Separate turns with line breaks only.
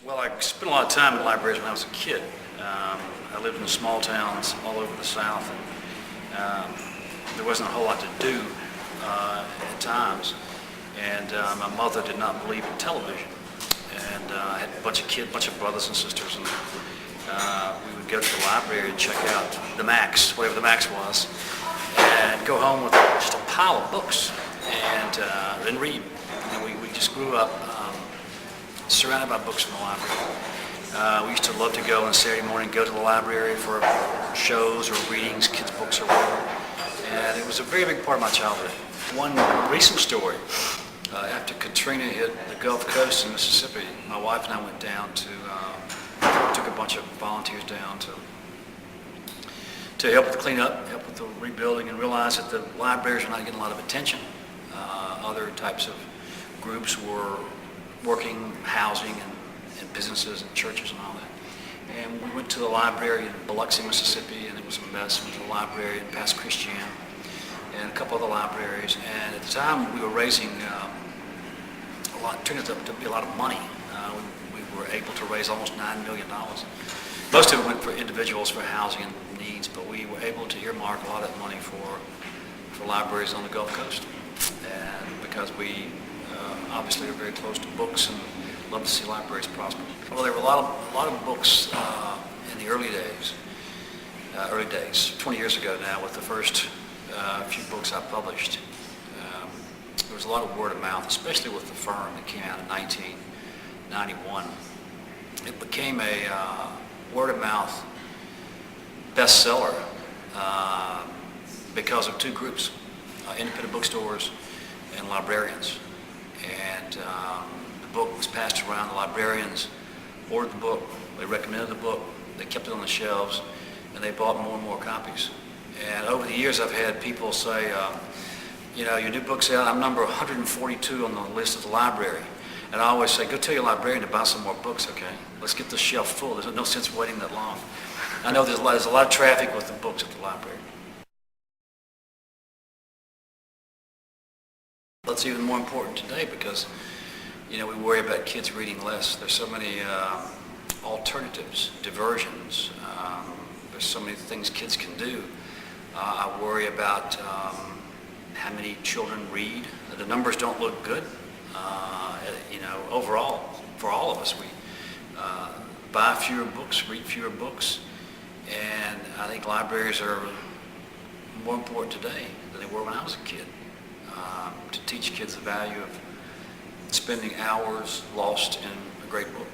Well, I spent a lot of time in libraries when I was a kid. I lived in small towns all over the South, and there wasn't a whole lot to do at times. And my mother did not believe in television. And I had a bunch of brothers and sisters, and we would go to the library and check out the Max, whatever the Max was, and go home with just a pile of books and then read. And we just grew up surrounded by books in the library. We used to love to go on Saturday morning, go to the library for shows or readings, kids' books or whatever. And it was a very big part of my childhood. One recent story, after Katrina hit the Gulf Coast in Mississippi, my wife and I went down to, took a bunch of volunteers down to help with the cleanup, help with the rebuilding, and realized that the libraries were not getting a lot of attention. Other types of groups were working, housing, and businesses and churches and all that. And we went to the library in Biloxi, Mississippi, and it was a mess. We went to the library in Pass Christian and a couple other libraries. And at the time, we were raising a lot, turned out to be a lot of money. We were able to raise almost $9 million. Most of it went for individuals for housing and needs, but we were able to earmark a lot of that money for libraries on the Gulf Coast. And because we obviously are very close to books and love to see libraries prosper. Well, there were a lot of books in the early days, 20 years ago now, with the first few books I published. There was a lot of word of mouth, especially with The Firm that came out in 1991. It became a word of mouth bestseller because of two groups, independent bookstores and librarians. And the book was passed around. The librarians ordered the book, they recommended the book, they kept it on the shelves, and they bought more and more copies. And over the years I've had people say, you know, your new book's out, I'm number 142 on the list of the library. And I always say, go tell your librarian to buy some more books, okay? Let's get the shelf full. There's no sense waiting that long. I know there's a lot of traffic with the books at the library. That's even more important today because, you know, we worry about kids reading less. There's so many alternatives, diversions. There's so many things kids can do. I worry about how many children read. The numbers don't look good. You know, overall, for all of us, we buy fewer books, read fewer books, and I think libraries are more important today than they were when I was a kid. To teach kids the value of spending hours lost in a great book.